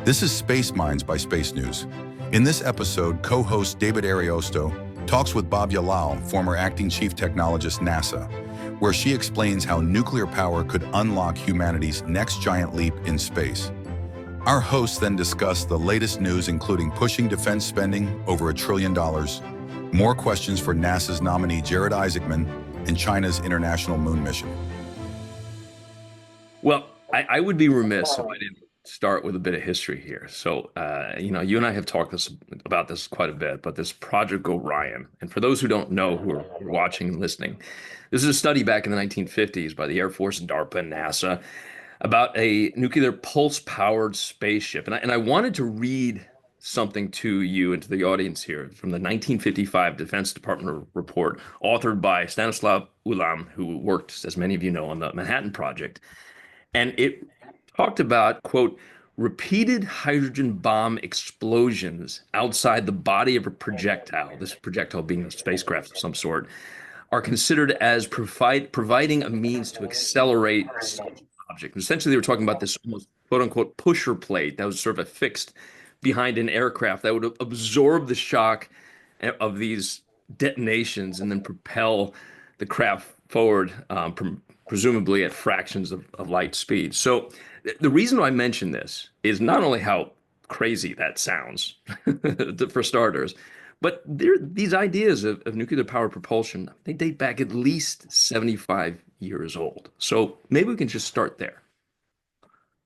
This is Space Minds by Space News. In this episode, co-host David Ariosto talks with Bhavya Lal, former acting chief technologist NASA, where she explains how nuclear power could unlock humanity's next giant leap in space. Our hosts then discuss the latest news, including pushing defense spending over $1 trillion, more questions for NASA's nominee Jared Isaacman, and China's international moon mission. Well, I would be remiss if I didn't start with a bit of history here. So, you and I have talked about this quite a bit, but this Project Orion, and for those who don't know, who are watching and listening, this is a study back in the 1950s by the Air Force, DARPA, and NASA about a nuclear pulse-powered spaceship. And I wanted to read something to you and to the audience here from the 1955 Defense Department report, authored by Stanislav Ulam, who worked, as many of you know, on the Manhattan Project. And it talked about, quote, repeated hydrogen bomb explosions outside the body of a projectile, this projectile being a spacecraft of some sort, are considered as providing a means to accelerate such an object. And essentially, they were talking about this almost, quote unquote, pusher plate that was sort of affixed behind an aircraft that would absorb the shock of these detonations and then propel the craft forward, presumably at fractions of light speed. So the reason I mention this is not only how crazy that sounds, for starters, but these ideas of nuclear power propulsion, they date back at least 75 years old. So maybe we can just start there.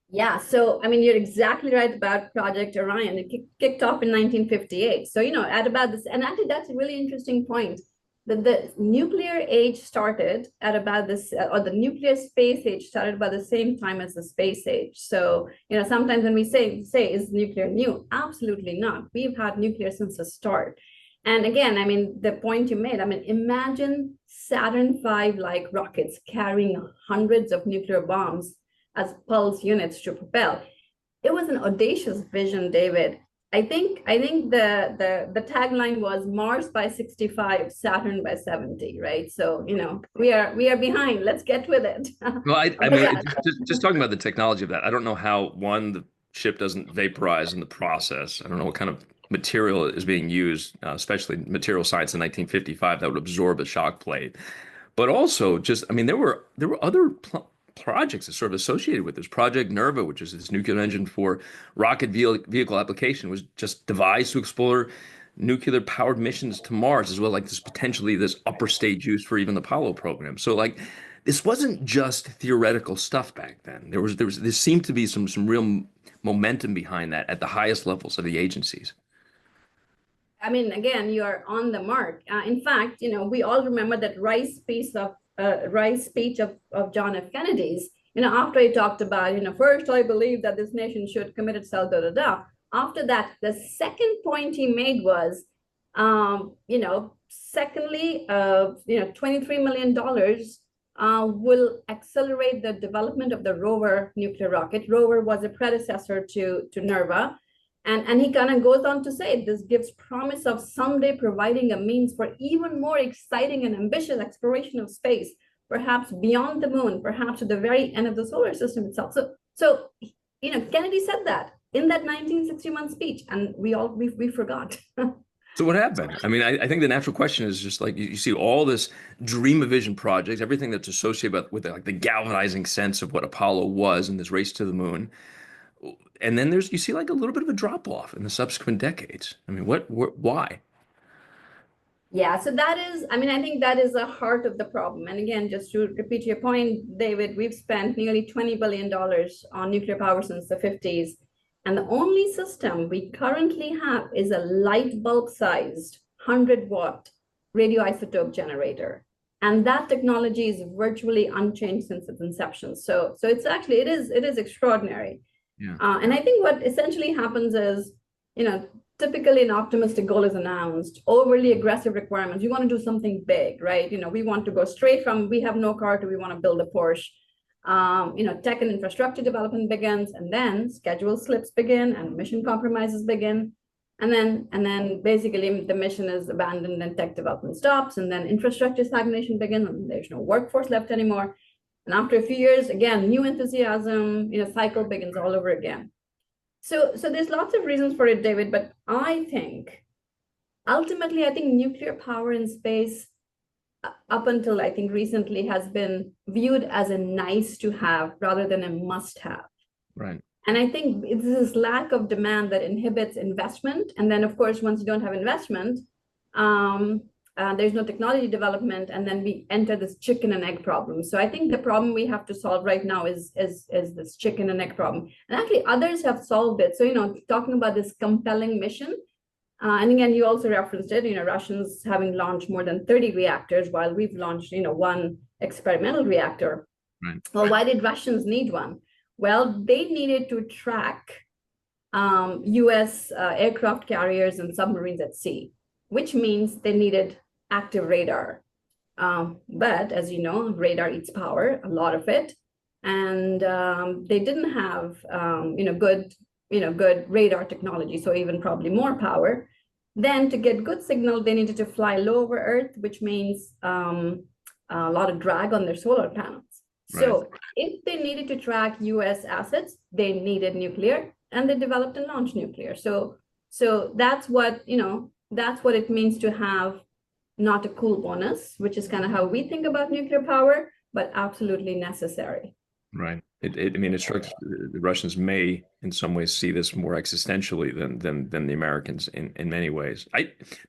Yeah, so I mean, you're exactly right about Project Orion. It kicked off in 1958. So, at about this, and actually that's a really interesting point. The nuclear age started at about this, or the nuclear space age started about the same time as the space age. So, sometimes when we say is nuclear new? Absolutely not. We've had nuclear since the start. And again, I mean, the point you made, I mean, imagine Saturn V-like rockets carrying hundreds of nuclear bombs as pulse units to propel. It was an audacious vision, David. I think the tagline was Mars by 65, Saturn by 70, right? So, we are behind. Let's get with it. Well, I mean, just talking about the technology of that, I don't know how, one, the ship doesn't vaporize in the process. I don't know what kind of material is being used, especially material science in 1955 that would absorb a shock plate. But also there were other projects that sort of associated with this. Project NERVA, which is this nuclear engine for rocket vehicle application, was just devised to explore nuclear powered missions to Mars, as well like this upper stage use for even the Apollo program. So this wasn't just theoretical stuff back then. There seemed to be some real momentum behind that at the highest levels of the agencies. I mean, again, you are on the mark. In fact, we all remember that Rice speech of John F. Kennedy's, after he talked about, first, I believe that this nation should commit itself, da, da, da. After that, the second point he made was, secondly, $23 million will accelerate the development of the rover nuclear rocket. Rover was a predecessor to NERVA. And he kind of goes on to say, this gives promise of someday providing a means for even more exciting and ambitious exploration of space, perhaps beyond the moon, perhaps to the very end of the solar system itself. So Kennedy said that in that 1961 speech, and we forgot. So what happened? I mean, I think the natural question is just like you see all this dream of vision projects, everything that's associated with the galvanizing sense of what Apollo was in this race to the moon. And then you see like a little bit of a drop off in the subsequent decades. I mean, why? Yeah, so I think that is the heart of the problem. And again, just to repeat your point, David, we've spent nearly $20 billion on nuclear power since the 50s. And the only system we currently have is a light bulb sized 100-watt radioisotope generator. And that technology is virtually unchanged since its inception. So it is extraordinary. Yeah. And I think what essentially happens is, typically an optimistic goal is announced, overly aggressive requirements. You want to do something big, right? We want to go straight from we have no car to we want to build a Porsche. Tech and infrastructure development begins, and then schedule slips begin and mission compromises begin. And then basically the mission is abandoned and tech development stops, and then infrastructure stagnation begins and there's no workforce left anymore. And after a few years, again, new enthusiasm, cycle begins all over again. So there's lots of reasons for it, David, but ultimately, I think nuclear power in space, up until I think recently, has been viewed as a nice to have rather than a must have. Right. And I think it's this lack of demand that inhibits investment. And then, of course, once you don't have investment, there's no technology development, and then we enter this chicken and egg problem. So I think the problem we have to solve right now is this chicken and egg problem. And actually, others have solved it. So, talking about this compelling mission, and again, you also referenced it, Russians having launched more than 30 reactors while we've launched, one experimental reactor. Right. Well, why did Russians need one? Well, they needed to track US aircraft carriers and submarines at sea, which means they needed active radar. But as you know, radar eats power, a lot of it. And they didn't have, good radar technology, so even probably more power. Then to get good signal, they needed to fly low over Earth, which means a lot of drag on their solar panels. So if they needed to track US assets, they needed nuclear, and they developed and launched nuclear. So that's what it means to have not a cool bonus, which is kind of how we think about nuclear power, but absolutely necessary. Right. It strikes the Russians may, in some ways, see this more existentially than the Americans in many ways.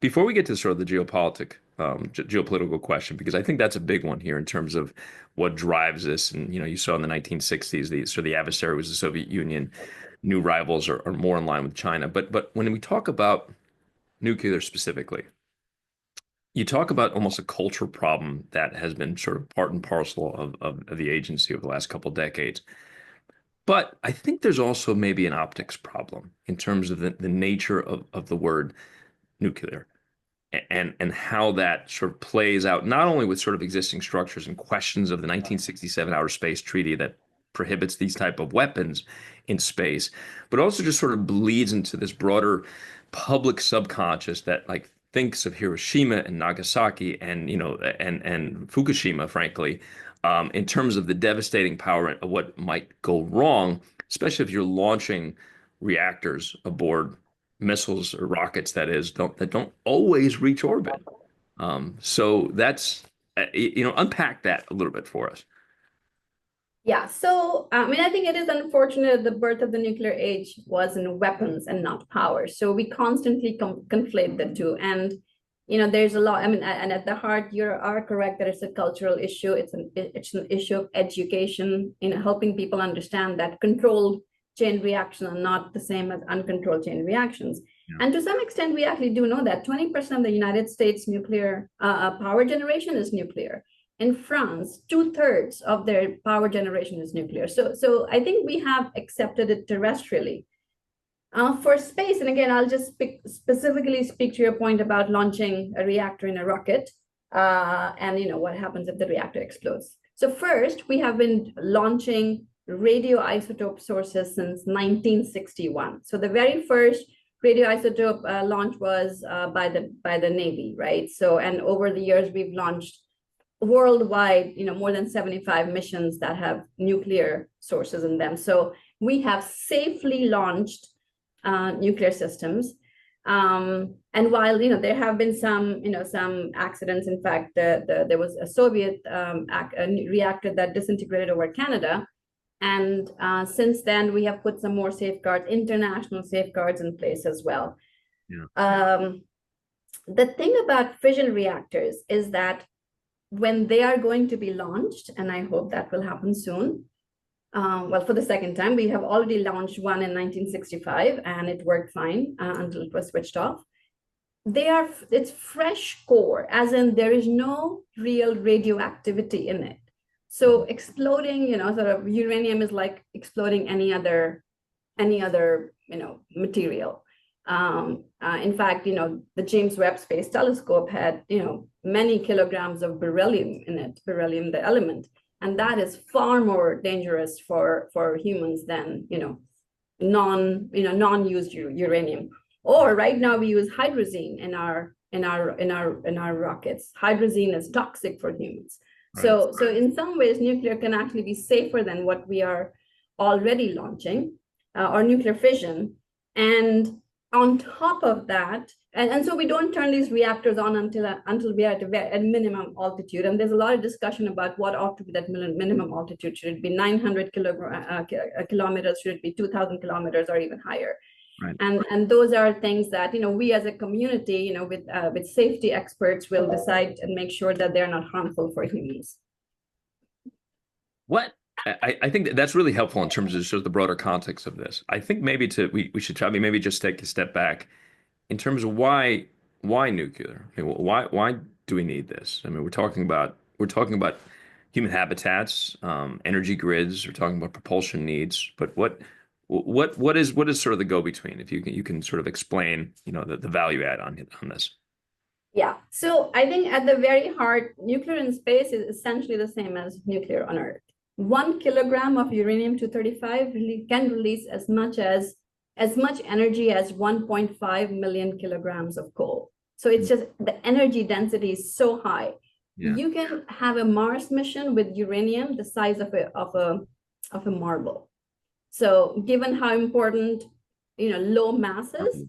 Before we get to sort of the geopolitical question, because I think that's a big one here in terms of what drives this. And you saw in the 1960s, the adversary was the Soviet Union. New rivals are more in line with China. But when we talk about nuclear specifically, you talk about almost a cultural problem that has been sort of part and parcel of the agency over the last couple of decades. But I think there's also maybe an optics problem in terms of the nature of the word nuclear and how that sort of plays out, not only with sort of existing structures and questions of the 1967 Outer Space Treaty that prohibits these type of weapons in space, but also just sort of bleeds into this broader public subconscious that thinks of Hiroshima and Nagasaki and Fukushima, frankly, in terms of the devastating power of what might go wrong, especially if you're launching reactors aboard missiles or rockets that don't always reach orbit. So that's unpack that a little bit for us. Yeah, so I think it is unfortunate the birth of the nuclear age was in weapons and not power. So we constantly conflate the two. And there's a lot. And at the heart, you are correct that it's a cultural issue. It's an issue of education, helping people understand that controlled chain reactions are not the same as uncontrolled chain reactions. Yeah. And to some extent, we actually do know that 20% of the United States nuclear power generation is nuclear. In France, 2/3 of their power generation is nuclear. So I think we have accepted it terrestrially. For space, and again, I'll just specifically speak to your point about launching a reactor in a rocket, and what happens if the reactor explodes. So first, we have been launching radioisotope sources since 1961. So the very first radioisotope launch was by the Navy, right? So, and over the years, we've launched worldwide, more than 75 missions that have nuclear sources in them. So we have safely launched nuclear systems. And while, there have been some accidents, in fact, there was a Soviet reactor that disintegrated over Canada. And since then, we have put some more safeguards, international safeguards in place as well. Yeah. The thing about fission reactors is that when they are going to be launched, and I hope that will happen soon, well, for the second time, we have already launched one in 1965, and it worked fine until it was switched off. It's fresh core, as in there is no real radioactivity in it. So exploding, sort of uranium is like exploding any other material. In fact, the James Webb Space Telescope had, many kilograms of beryllium in it, beryllium, the element. And that is far more dangerous for humans than, non-used uranium. Or right now we use hydrazine in our rockets. Hydrazine is toxic for humans. Right. So in some ways, nuclear can actually be safer than what we are already launching. or nuclear fission. And on top of that, and so we don't turn these reactors on until we are at minimum altitude. And there's a lot of discussion about what ought to be that minimum altitude. Should it be 900 kilometers? Should it be 2,000 kilometers or even higher? Right. And those are things that, we as a community, with safety experts will decide and make sure that they're not harmful for humans. What I think that's really helpful in terms of sort of the broader context of this. I think maybe we should try maybe just take a step back in terms of why nuclear? I mean, why do we need this? I mean, we're talking about human habitats, energy grids. We're talking about propulsion needs. But what is sort of the go-between? If you can sort of explain, the value add on this. Yeah. So I think at the very heart, nuclear in space is essentially the same as nuclear on Earth. 1 kilogram of uranium-235 really can release as much energy as 1.5 million kilograms of coal. So it's just the energy density is so high. Yeah. You can have a Mars mission with uranium the size of a marble. So given how important low masses,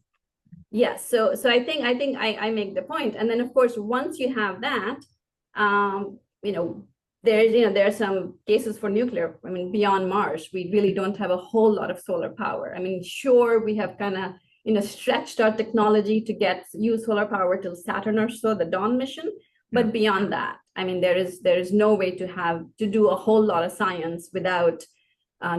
yes. So I think I make the point. And then of course once you have that, there's some cases for nuclear. I mean, beyond Mars, we really don't have a whole lot of solar power. I mean, sure, we have kind of stretched our technology to use solar power till Saturn or so, the Dawn mission. But beyond that, I mean, there is no way to do a whole lot of science without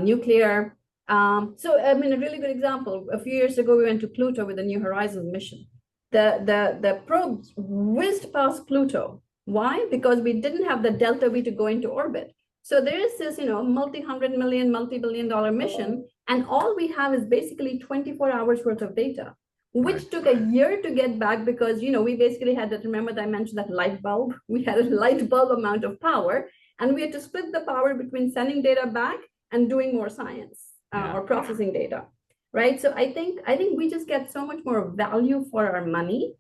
nuclear. So I mean, a really good example. A few years ago, we went to Pluto with the New Horizons mission. The probe whizzed past Pluto. Why? Because we didn't have the delta V to go into orbit. So there is this, multi-hundred million, multi-billion-dollar mission, and all we have is basically 24 hours worth of data, which took a year to get back because, we basically had that, remember that I mentioned that light bulb? We had a light bulb amount of power, and we had to split the power between sending data back and doing more science or processing data, right? So I think we just get so much more value for our money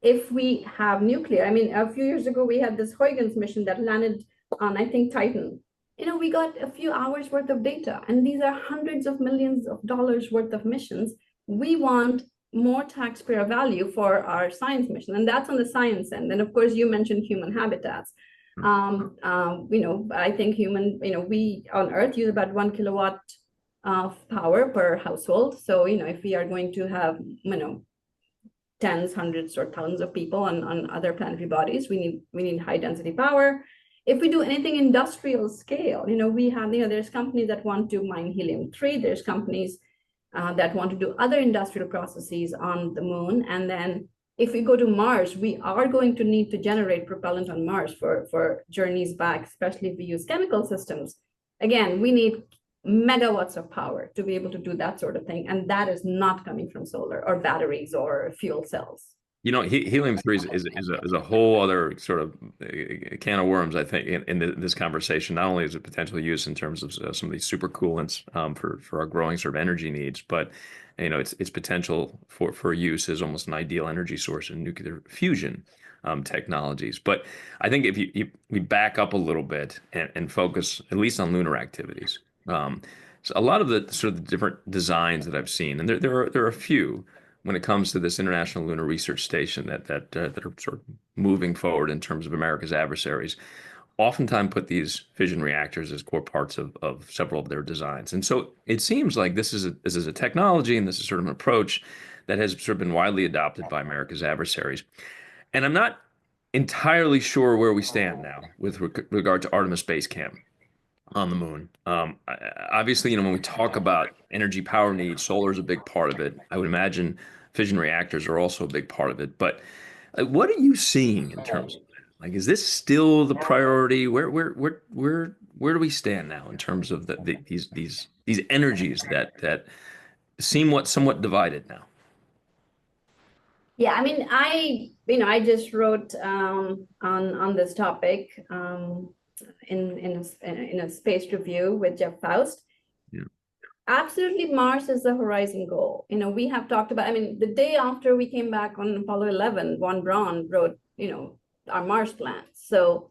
if we have nuclear. I mean, a few years ago, we had this Huygens mission that landed on, I think, Titan. We got a few hours worth of data, and these are hundreds of millions of dollars worth of missions. We want more taxpayer value for our science mission, and that's on the science end. And of course, you mentioned human habitats. I think we on Earth use about 1 kilowatt of power per household. So, if we are going to have, tens, hundreds, or thousands of people on other planetary bodies, we need high density power. If we do anything industrial scale, we have, there's companies that want to mine helium-3. There's companies that want to do other industrial processes on the moon. And then if we go to Mars, we are going to need to generate propellant on Mars for journeys back, especially if we use chemical systems. Again, we need megawatts of power to be able to do that sort of thing. And that is not coming from solar or batteries or fuel cells. Helium-3 is a whole other sort of can of worms, I think, in this conversation. Not only is it potential use in terms of some of these supercoolants for our growing sort of energy needs, but its potential for use as almost an ideal energy source in nuclear fusion technologies. But I think if we back up a little bit and focus at least on lunar activities, so a lot of the sort of different designs that I've seen, and there are a few when it comes to this International Lunar Research Station that are sort of moving forward in terms of America's adversaries, oftentimes put these fission reactors as core parts of several of their designs. And so it seems like this is a technology and this is sort of an approach that has sort of been widely adopted by America's adversaries. And I'm not entirely sure where we stand now with regard to Artemis Base Camp on the moon. Obviously, when we talk about energy power needs, solar is a big part of it. I would imagine fission reactors are also a big part of it. But what are you seeing in terms of that? Like, is this still the priority? Where do we stand now in terms of these energies that seem somewhat divided now? Yeah, I mean, I just wrote on this topic in a space review with Jeff Faust. Yeah. Absolutely, Mars is the horizon goal. We have talked about, I mean, the day after we came back on Apollo 11, Von Braun wrote, our Mars plans. So,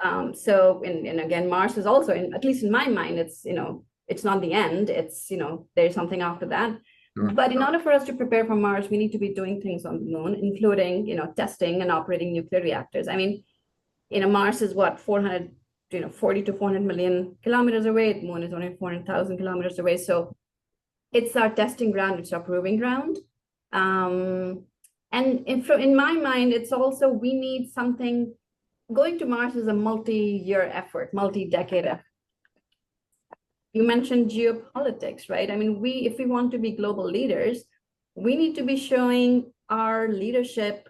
and again, Mars is also, at least in my mind, it's, it's not the end. It's, there's something after that. Sure. But in order for us to prepare for Mars, we need to be doing things on the moon, including, testing and operating nuclear reactors. I mean, Mars is what, 40 to 400 million kilometers away. The moon is only 400,000 kilometers away. So it's our testing ground, it's our proving ground. And in my mind, it's also, we need something. Going to Mars is a multi-year effort, multi-decade effort. You mentioned geopolitics, right? I mean, if we want to be global leaders, we need to be showing our leadership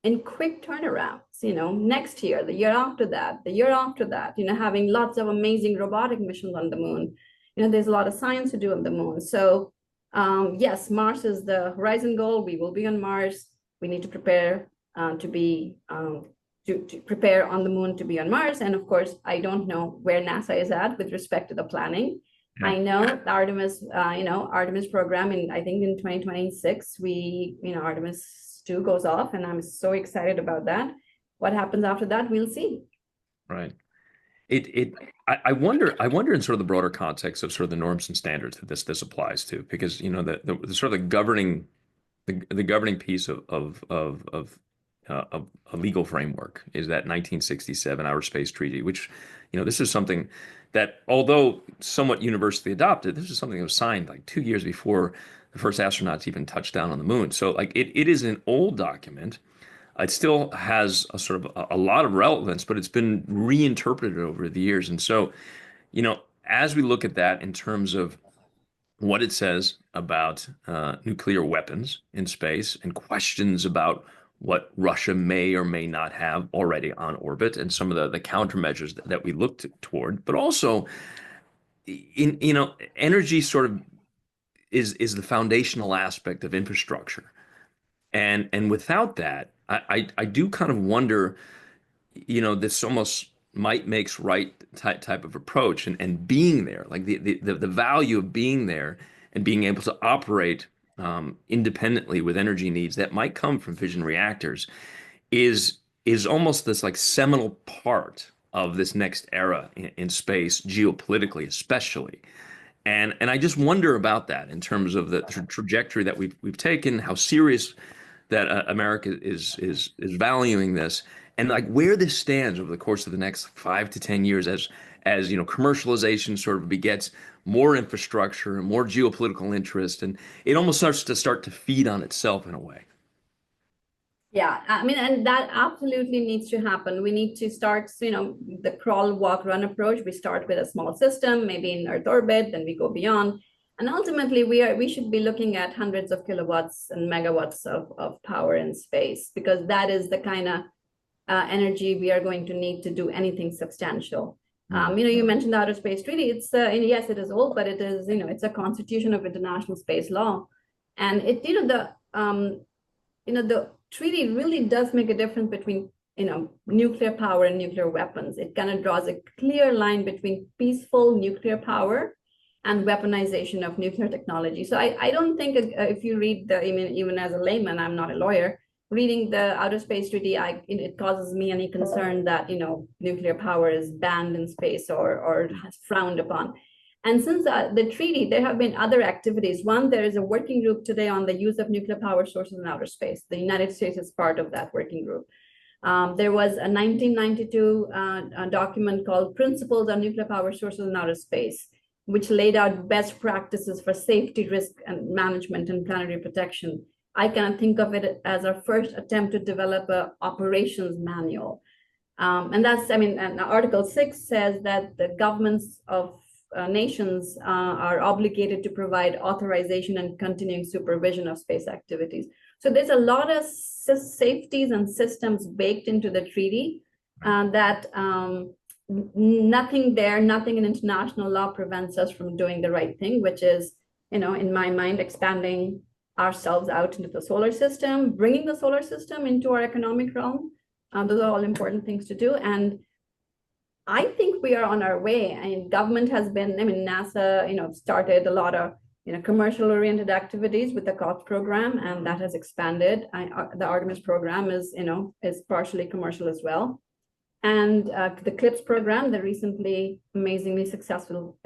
in quick turnarounds, next year, the year after that, the year after that, having lots of amazing robotic missions on the moon. There's a lot of science to do on the moon. So yes, Mars is the horizon goal. We will be on Mars. We need to prepare to prepare on the moon to be on Mars. And of course, I don't know where NASA is at with respect to the planning. Yeah. I know the Artemis program, I think in 2026, Artemis 2 goes off, and I'm so excited about that. What happens after that, we'll see. Right. I wonder in sort of the broader context of sort of the norms and standards that this applies to, because the sort of the governing piece of a legal framework is that 1967 Outer Space Treaty, which this is something that, although somewhat universally adopted, this is something that was signed like 2 years before the first astronauts even touched down on the moon. So like it is an old document. It still has a sort of a lot of relevance, but it's been reinterpreted over the years. And so, as we look at that in terms of what it says about nuclear weapons in space and questions about what Russia may or may not have already on orbit and some of the countermeasures that we look toward, but also energy sort of is the foundational aspect of infrastructure. And without that, I do kind of wonder, this almost might makes right type of approach and being there, like the value of being there and being able to operate independently with energy needs that might come from fission reactors is almost this like seminal part of this next era in space, geopolitically especially. And I just wonder about that in terms of the trajectory that we've taken, how serious that America is valuing this, and like where this stands over the course of the next 5 to 10 years as commercialization sort of begets more infrastructure and more geopolitical interest, and it almost starts to feed on itself in a way. Yeah, I mean, and that absolutely needs to happen. We need to start, the crawl, walk, run approach. We start with a small system, maybe in Earth orbit, then we go beyond. And ultimately, we should be looking at hundreds of kilowatts and megawatts of power in space, because that is the kind of energy we are going to need to do anything substantial. You mentioned the Outer Space Treaty. It's yes, it is old, but it is it's a constitution of international space law, and the treaty really does make a difference between nuclear power and nuclear weapons. It kind of draws a clear line between peaceful nuclear power and weaponization of nuclear technology. So I don't think if you read even as a layman, I'm not a lawyer, reading the Outer Space Treaty, it causes me any concern that nuclear power is banned in space or frowned upon. And since the treaty, there have been other activities. One, there is a working group today on the use of nuclear power sources in outer space. The United States is part of that working group. There was a 1992 document called Principles on Nuclear Power Sources in Outer Space, which laid out best practices for safety, risk, and management and planetary protection. I kind of think of it as our first attempt to develop an operations manual. And that's, and Article 6 says that the governments of nations are obligated to provide authorization and continuing supervision of space activities. So there's a lot of safeties and systems baked into the treaty that nothing in international law prevents us from doing the right thing, which is, in my mind, expanding ourselves out into the solar system, bringing the solar system into our economic realm. Those are all important things to do. And I think we are on our way. And government has been, NASA, started a lot of, commercial oriented activities with the COTS program, and that has expanded. The Artemis program is partially commercial as well. And the CLIPS program, the recently amazingly successful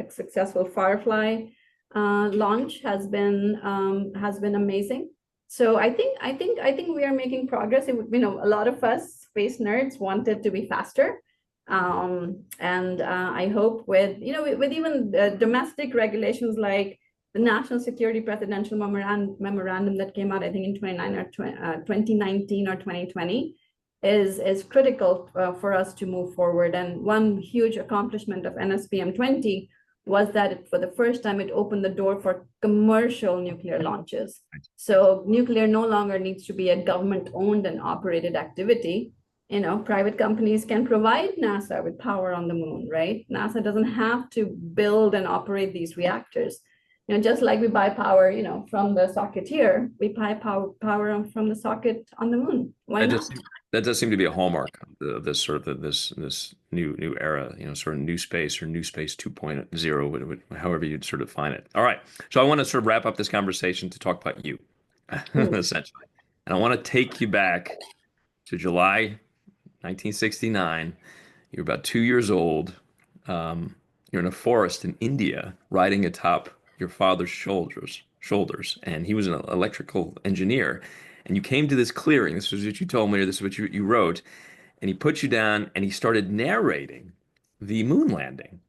Firefly launch has been amazing. So I think we are making progress. A lot of us space nerds want it to be faster. And I hope with even domestic regulations like the National Security Presidential Memorandum that came out, I think in 2019 or 2020, is critical for us to move forward. And one huge accomplishment of NSPM 20 was that for the first time, it opened the door for commercial nuclear launches. So nuclear no longer needs to be a government-owned and operated activity. Private companies can provide NASA with power on the moon, right? NASA doesn't have to build and operate these reactors. Just like we buy power, from the socket here, we buy power from the socket on the moon. Why not? That does seem to be a hallmark of this sort of this new era, sort of new space or new space 2.0, however you'd sort of define it. All right. So I want to sort of wrap up this conversation to talk about you, essentially. And I want to take you back to July 1969. You're about 2 years old. You're in a forest in India, riding atop your father's shoulders, and he was an electrical engineer. And you came to this clearing. This was what you told me, or this is what you wrote. And he put you down and he started narrating the moon landing.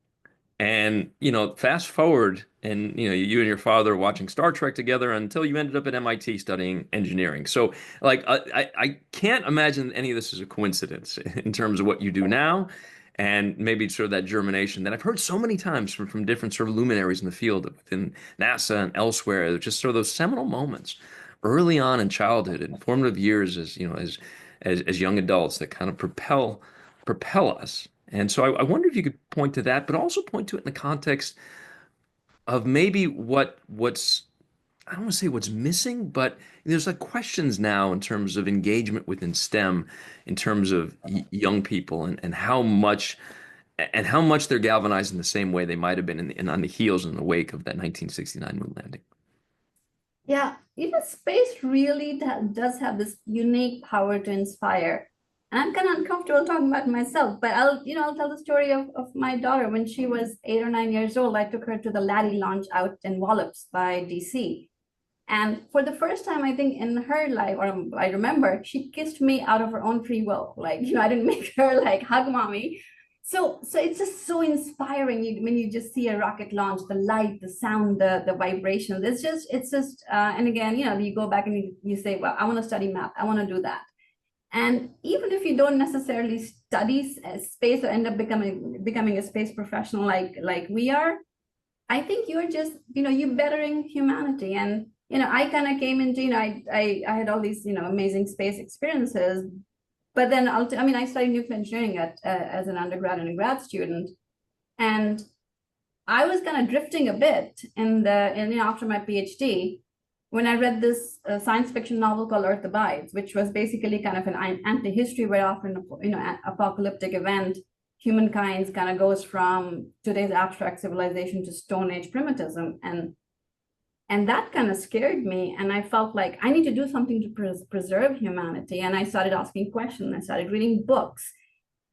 And, fast forward, and, you and your father watching Star Trek together until you ended up at MIT studying engineering. So, like, I can't imagine any of this is a coincidence in terms of what you do now. And maybe sort of that germination that I've heard so many times from different sort of luminaries in the field within NASA and elsewhere, just sort of those seminal moments early on in childhood and formative years as young adults that kind of propel us. And so I wonder if you could point to that, but also point to it in the context of maybe what's I don't want to say what's missing, but there's like questions now in terms of engagement within STEM, in terms of young people and how much they're galvanized in the same way they might have been on the heels and the wake of that 1969 moon landing. Yeah, space really does have this unique power to inspire. And I'm kind of uncomfortable talking about myself, but I'll tell the story of my daughter. When she was 8 or 9 years old, I took her to the Laddie launch out in Wallops by DC. And for the first time, I think in her life, or I remember, she kissed me out of her own free will. Like, I didn't make her like hug mommy. So it's just so inspiring when you just see a rocket launch, the light, the sound, the vibration. It's just, and again, you go back and you say, well, I want to study math. I want to do that. And even if you don't necessarily study space or end up becoming a space professional like we are, I think you're just, you're bettering humanity. And, I kind of came into, I had all these, amazing space experiences. But then I studied nuclear engineering as an undergrad and a grad student. And I was kind of drifting a bit after my PhD when I read this science fiction novel called Earth Abides, which was basically kind of an anti-history where after an apocalyptic event, humankind kind of goes from today's abstract civilization to Stone Age primitivism. And that kind of scared me. And I felt like I need to do something to preserve humanity. And I started asking questions. I started reading books.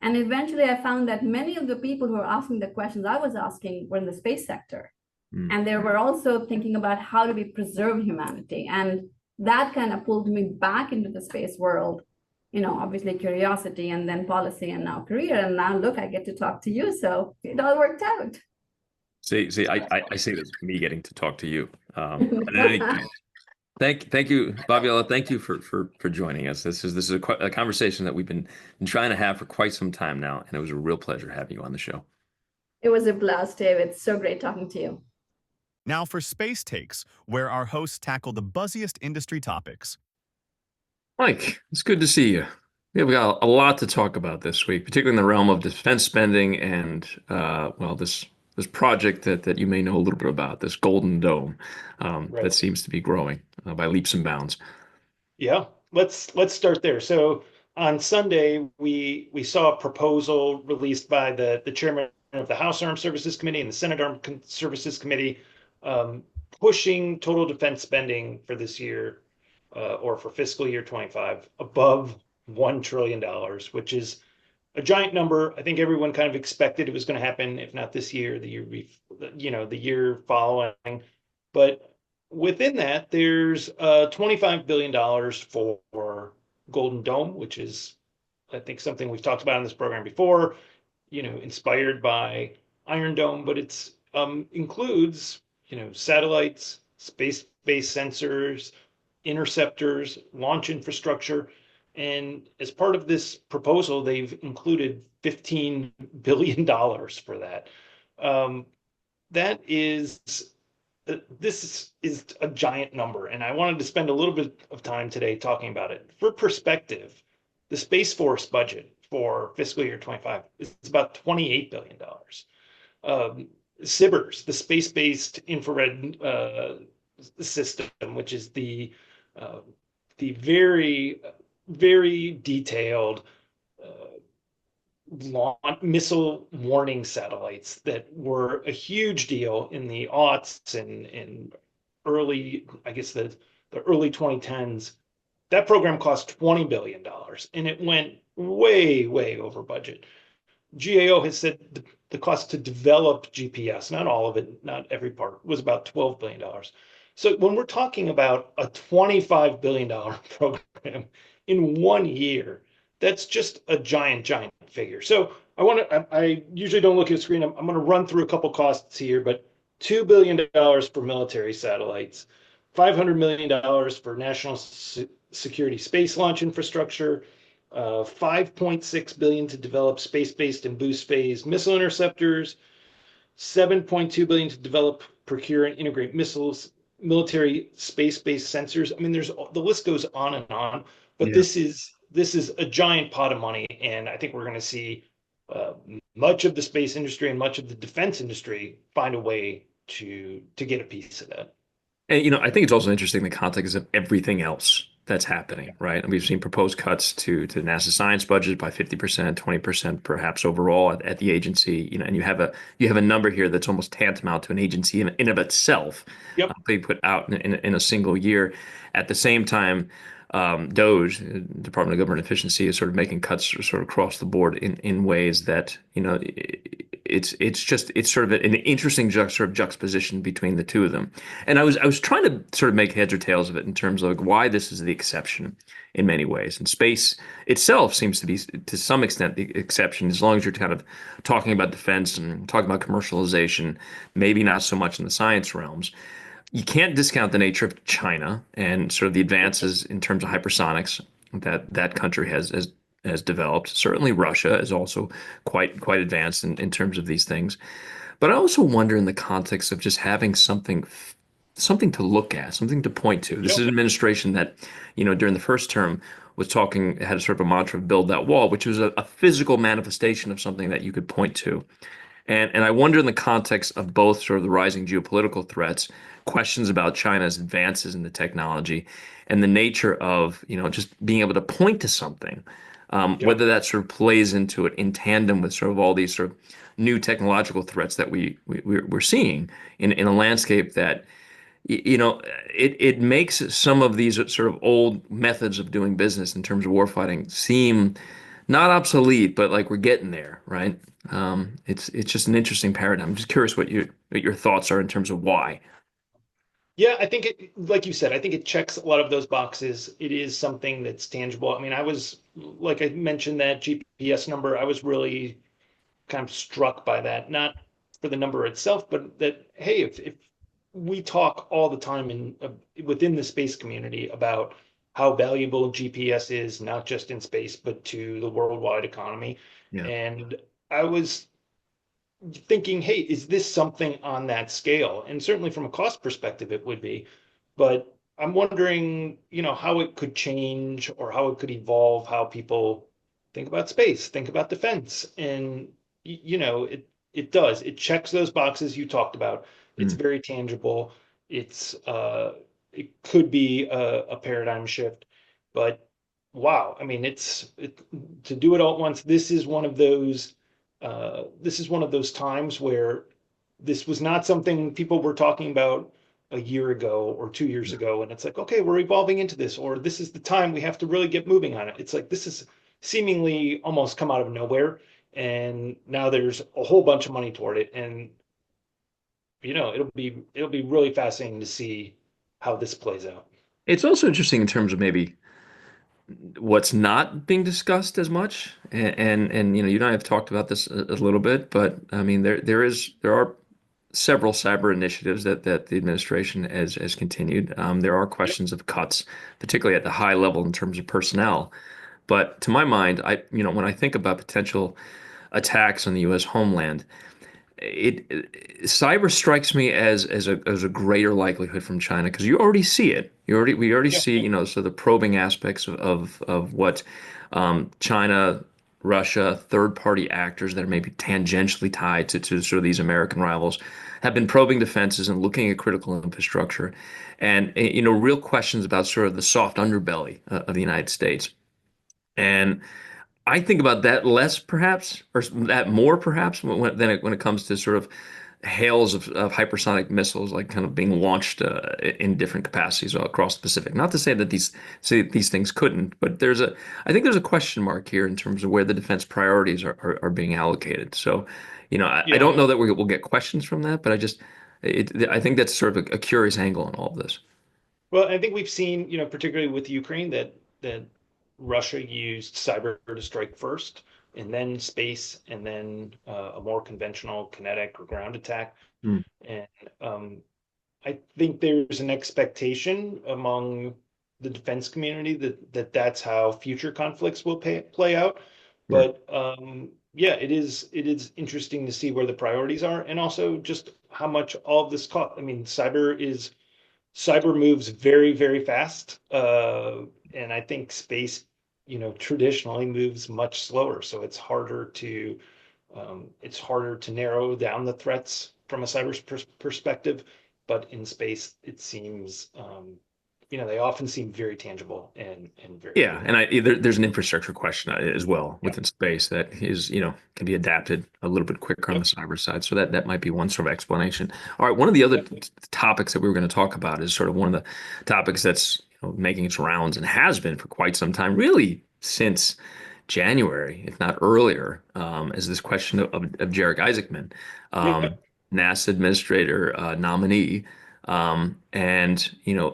And eventually I found that many of the people who were asking the questions I was asking were in the space sector. And they were also thinking about how do we preserve humanity. And that kind of pulled me back into the space world, obviously curiosity and then policy and now career. And now look, I get to talk to you. So it all worked out. See, I say this, me getting to talk to you. Thank you, Bhavya Lal. Thank you for joining us. This is a conversation that we've been trying to have for quite some time now, and it was a real pleasure having you on the show. It was a blast, David. It's so great talking to you. Now for Space Takes, where our hosts tackle the buzziest industry topics. Mike, it's good to see you. We've got a lot to talk about this week, particularly in the realm of defense spending and, this project that you may know a little bit about, this Golden Dome, Right. that seems to be growing by leaps and bounds. Yeah, let's start there. So on Sunday, we saw a proposal released by the chairman of the House Armed Services Committee and the Senate Armed Services Committee, pushing total defense spending for this year, or for fiscal year 25, above $1 trillion, which is a giant number. I think everyone kind of expected it was going to happen, if not this year, the year following. But within that, there's $25 billion for Golden Dome, which is, I think, something we've talked about in this program before, inspired by Iron Dome, but it's includes, satellites, space-based sensors, interceptors, launch infrastructure. And as part of this proposal, they've included $15 billion for that. That is, this is a giant number. And I wanted to spend a little bit of time today talking about it. For perspective, the Space Force budget for fiscal year 25 is about $28 billion. SBIRS, the space-based infrared system, which is the very, very detailed missile warning satellites that were a huge deal in the aughts and early, I guess the early 2010s. That program cost $20 billion and it went way, way over budget. GAO has said the cost to develop GPS, not all of it, not every part, was about $12 billion. So when we're talking about a $25 billion program in 1 year, that's just a giant, giant figure. So I usually don't look at a screen. I'm going to run through a couple costs here, but $2 billion for military satellites, $500 million for national security space launch infrastructure, $5.6 billion to develop space-based and boost phase missile interceptors, $7.2 billion to develop, procure, and integrate missiles, military space-based sensors. I mean, the list goes on and on, but this is a giant pot of money, and I think we're going to see much of the space industry and much of the defense industry find a way to get a piece of that. And I think it's also interesting in the context of everything else that's happening, right? And we've seen proposed cuts to the NASA science budget by 50%, 20% perhaps overall at the agency. And you have a number here that's almost tantamount to an agency in of itself. Yep. Being put out in a single year. At the same time, DOGE, Department of Government Efficiency, is sort of making cuts sort of across the board in ways that it's sort of an interesting juxtaposition between the two of them. And I was trying to sort of make heads or tails of it in terms of like why this is the exception in many ways. And space itself seems to be to some extent the exception, as long as you're kind of talking about defense and talking about commercialization, maybe not so much in the science realms. You can't discount the nature of China and sort of the advances in terms of hypersonics that country has developed. Certainly Russia is also quite advanced in terms of these things. But I also wonder in the context of just having something to look at, something to point to. This is an administration that, during the first term had a sort of a mantra of build that wall, which was a physical manifestation of something that you could point to. And I wonder in the context of both sort of the rising geopolitical threats, questions about China's advances in the technology, and the nature of, just being able to point to something, whether that sort of plays into it in tandem with sort of all these sort of new technological threats that we're seeing in a landscape that, it makes some of these sort of old methods of doing business in terms of warfighting seem not obsolete, but like we're getting there, right? It's just an interesting paradigm. I'm just curious what your thoughts are in terms of why. Yeah, I think like you said, I think it checks a lot of those boxes. It is something that's tangible. I mean, like I mentioned, that GPS number, I was really kind of struck by that, not for the number itself, but that, hey, if we talk all the time within the space community about how valuable GPS is, not just in space, but to the worldwide economy. Yeah. And I was thinking, hey, is this something on that scale? And certainly from a cost perspective, it would be. But I'm wondering, how it could change or how it could evolve, how people think about space, think about defense. And, it does. It checks those boxes you talked about. It's very tangible. It could be a paradigm shift. But wow, I mean, to do it all at once. This is one of those times where this was not something people were talking about a year ago or 2 years ago, and it's like, okay, we're evolving into this, or this is the time we have to really get moving on it. It's like this seemingly almost come out of nowhere. And now there's a whole bunch of money toward it. And, it'll be really fascinating to see how this plays out. It's also interesting in terms of maybe what's not being discussed as much. And you and I have talked about this a little bit, but I mean there are several cyber initiatives that the administration has continued. There are questions of cuts, particularly at the high level in terms of personnel. But to my mind, when I think about potential attacks on the U.S. homeland, cyber strikes me as a greater likelihood from China because you already see it. We already Yeah. see so the probing aspects of what China, Russia, third party actors that are maybe tangentially tied to sort of these American rivals have been probing defenses and looking at critical infrastructure, and real questions about sort of the soft underbelly of the United States. And I think about that less, perhaps, or that more, perhaps, when it comes to sort of hails of hypersonic missiles, like kind of being launched in different capacities across the Pacific. Not to say that these things couldn't, but I think there's a question mark here in terms of where the defense priorities are being allocated. So, I don't know that we'll get questions from that, but I think that's sort of a curious angle in all of this. Well, I think we've seen, particularly with Ukraine, that Russia used cyber to strike first, and then space, and then a more conventional kinetic or ground attack. Hmm. And I think there's an expectation among the defense community that that's how future conflicts will play out. Yeah. But yeah, it is interesting to see where the priorities are, and also just how much all of this cost. I mean, cyber moves very, very fast. And I think space, traditionally moves much slower. So it's harder to narrow down the threats from a cyber perspective. But in space, it seems, they often seem very tangible and very Yeah, real. and there's an infrastructure question as well Yeah. within space that is, can be adapted a little bit quicker on the Yep. cyber side. So that might be one sort of explanation. All right, one of the other Yep. topics that we were going to talk about is sort of one of the topics that's making its rounds and has been for quite some time, really since January, if not earlier, is this question of Jarek Isaacman, Yep. NASA administrator nominee. And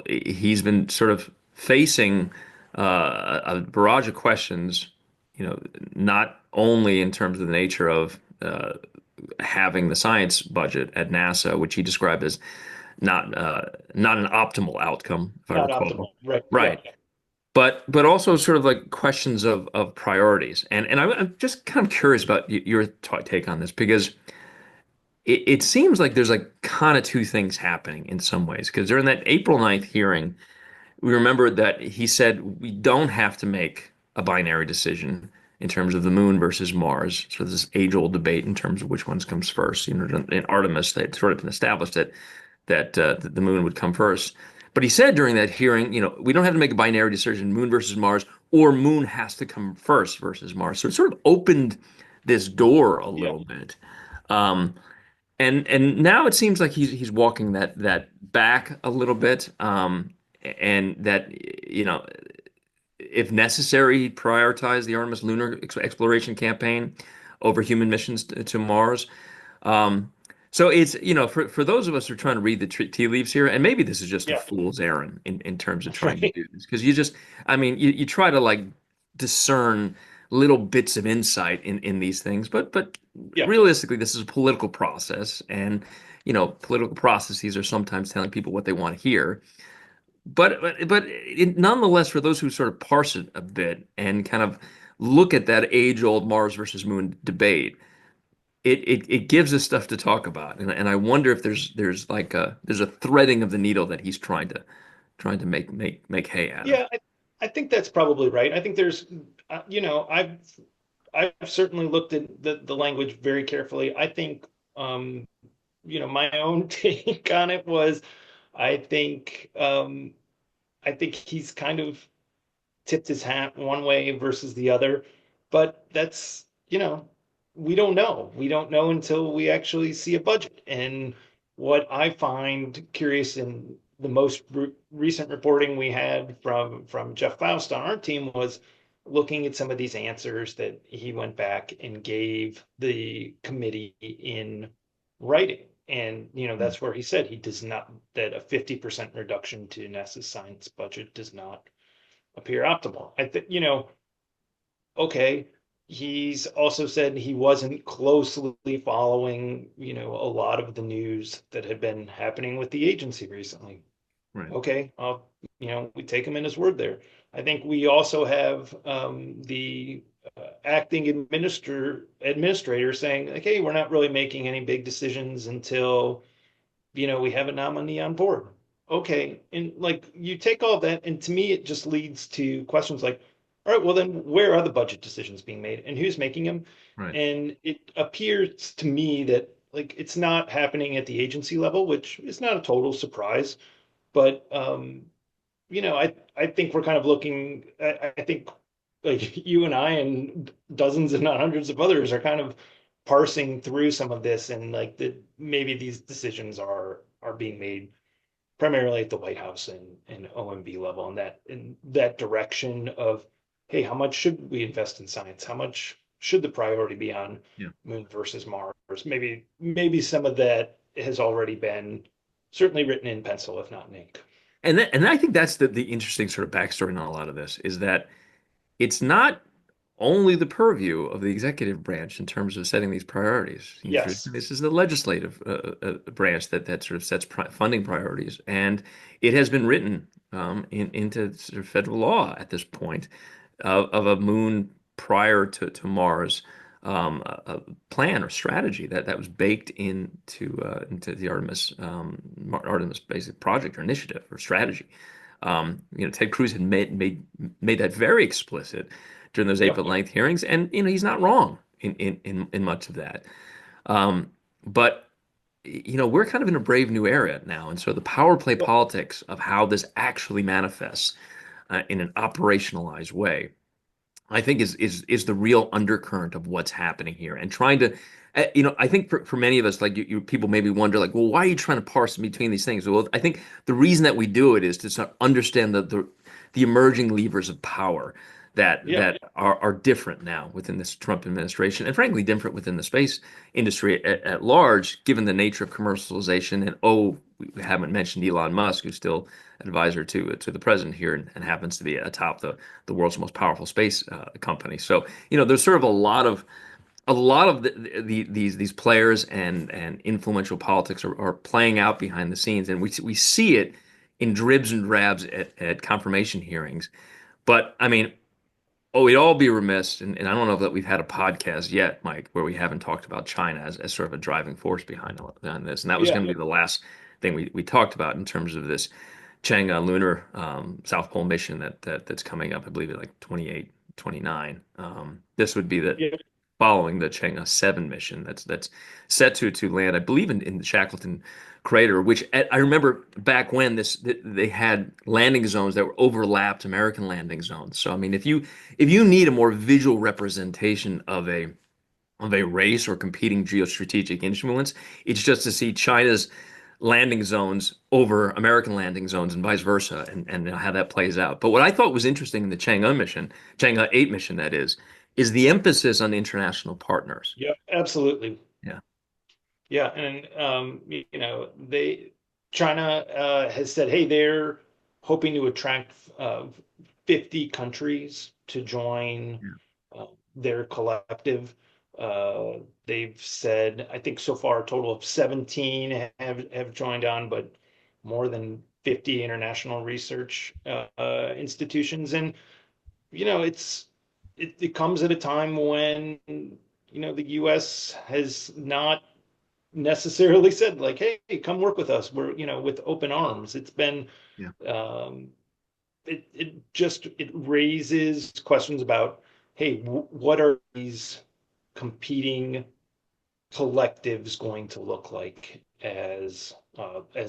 he's been sort of facing a barrage of questions, not only in terms of the nature of having the science budget at NASA, which he described as not an optimal outcome, if I Not recall. optimal. Right. Yeah. Right. But also sort of like questions of priorities. And I'm just kind of curious about your take on this because it seems like there's like kind of two things happening in some ways. Because during that April 9th hearing, we remember that he said we don't have to make a binary decision in terms of the moon versus Mars. So this age-old debate in terms of which ones comes first. In Artemis, they'd sort of been established that the moon would come first. But he said during that hearing, we don't have to make a binary decision, moon versus Mars, or moon has to come first versus Mars. So it sort of opened this door a Yeah. little bit. Um, and now it seems like he's walking that back a little bit, and that if necessary, prioritize the Artemis lunar exploration campaign over human missions to Mars. Um, so it's for those of us who are trying to read the tea leaves here, and maybe this is just a Yeah. fool's errand in terms of trying to Right. do this because you try to like discern little bits of insight in these things, but Yeah. realistically, this is a political process, and political processes are sometimes telling people what they want to hear. Nonetheless, for those who sort of parse it a bit and kind of look at that age-old Mars versus Moon debate, it gives us stuff to talk about, and I wonder if there's a threading of the needle that he's trying to make hay out of. Yeah. I think that's probably right. I think there's, I've certainly looked at the language very carefully. I think, my own take on it was, I think, I think he's kind of tipped his hat one way versus the other, but that's, we don't know. We don't know until we actually see a budget. And what I find curious in the most recent reporting we had from Jeff Faust on our team was looking at some of these answers that he went back and gave the committee in writing. And, that's where he said he does not, that a 50% reduction to NASA's science budget does not appear optimal. I think, okay, he's also said he wasn't closely following, a lot of the news that had been happening with the agency recently. Right. Okay, we take him in his word there. I think we also have the acting administrator saying, like, hey, we're not really making any big decisions until, we have a nominee on board. Okay, and like you take all that, and to me, it just leads to questions like, all right, well then, where are the budget decisions being made, and who's making them? Right. And it appears to me that like it's not happening at the agency level, which is not a total surprise. But I think we're kind of looking. I think like you and I and dozens, if not hundreds of others, are kind of parsing through some of this, and like that maybe these decisions are being made primarily at the White House and OMB level, and that in that direction of, hey, how much should we invest in science? How much should the priority be on Moon versus Mars? Maybe some of that has already been certainly written in pencil, if not in ink. And I think that's the interesting sort of backstory on a lot of this is that it's not only the purview of the executive branch in terms of setting these priorities. Yes. This is the legislative branch that sort of sets funding priorities, and it has been written into sort of federal law at this point of a moon prior to Mars. A plan or strategy that was baked into the Artemis basic project or initiative or strategy. Ted Cruz had made that very explicit during those April 9th hearings, and he's not wrong in much of that. But we're kind of in a brave new era now, and so the power play politics of how this actually manifests in an operationalized way, I think is the real undercurrent of what's happening here, and trying to, I think for many of us, like people maybe wonder, like, well, why are you trying to parse between these things? Well, I think the reason that we do it is to sort of understand the emerging levers of power that are different now within this Trump administration, and frankly different within the space industry at large, given the nature of commercialization. And we haven't mentioned Elon Musk, who's still advisor to the president here and happens to be atop the world's most powerful space company. So there's sort of a lot of these players and influential politics are playing out behind the scenes, and we see it in dribs and drabs at confirmation hearings. But I mean, we'd all be remiss, and I don't know that we've had a podcast yet, Mike, where we haven't talked about China as sort of a driving force behind this. And that was going to be the last thing we talked about in terms of this Chang'e lunar South Pole mission that's coming up, I believe, at like 28, 29. This would be following the Chang'e 7 mission that's set to land, I believe, in the Shackleton crater, which I remember back when they had landing zones that were overlapped American landing zones. So I mean, if you need a more visual representation of a race or competing geostrategic influence, it's just to see China's landing zones over American landing zones and vice versa, and how that plays out. But what I thought was interesting in the Chang'e 8 mission, that is the emphasis on international partners. Yeah, absolutely. Yeah. Yeah, and China has said, hey, they're hoping to attract 50 countries to join their collective. They've said, I think so far a total of 17 have joined on, but more than 50 international research institutions. And it comes at a time when the U.S. has not necessarily said, like, hey, come work with us. We're with open arms. It's been it raises questions about, hey, what are these competing collectives going to look like as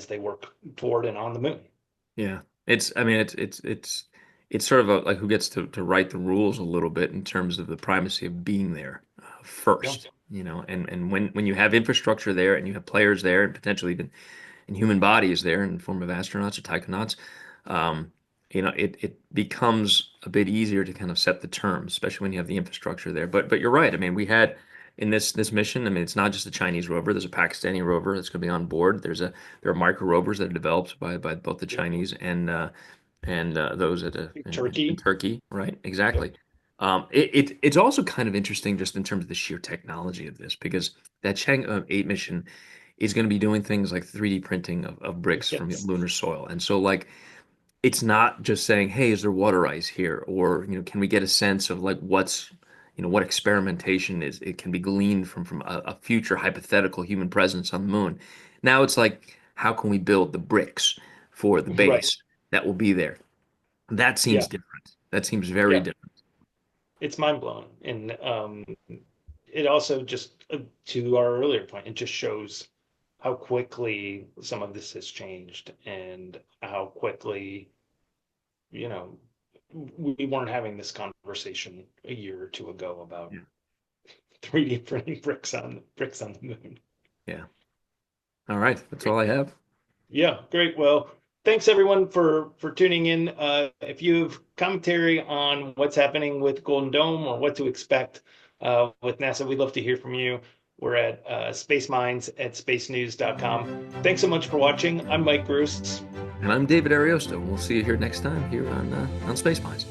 they work toward and on the moon? Yeah, it's sort of like who gets to write the rules a little bit in terms of the primacy of being there first. And when you have infrastructure there and you have players there and potentially even in human bodies there in the form of astronauts or taikonauts, it becomes a bit easier to kind of set the terms, especially when you have the infrastructure there. But you're right. I mean, we had in this mission, I mean, it's not just a Chinese rover. There's a Pakistani rover that's going to be on board. There are micro rovers that are developed by both the Chinese and those in Turkey. Turkey, right? Exactly. It's also kind of interesting just in terms of the sheer technology of this, because that Chang'e 8 mission is going to be doing things like 3D printing of bricks from Yes. lunar soil. And so like it's not just saying, hey, is there water ice here? Or, can we get a sense of like what experimentation it can be gleaned from a future hypothetical human presence on the moon. Now it's like, how can we build the bricks for the Right. base that will be there? That seems Yeah. different. That seems very Yeah. different. It's mind blowing. And it also just, to our earlier point, it just shows how quickly some of this has changed and how quickly, we weren't having this conversation a year or two ago about 3D printing bricks on the moon. Yeah. All right. That's all I have. Yeah, great. Well, thanks everyone for tuning in. If you have commentary on what's happening with Golden Dome or what to expect with NASA, we'd love to hear from you. We're at spaceminds@spacenews.com. Thanks so much for watching. I'm Mike Bruce. And I'm David Ariosto. We'll see you here next time here on Space Minds.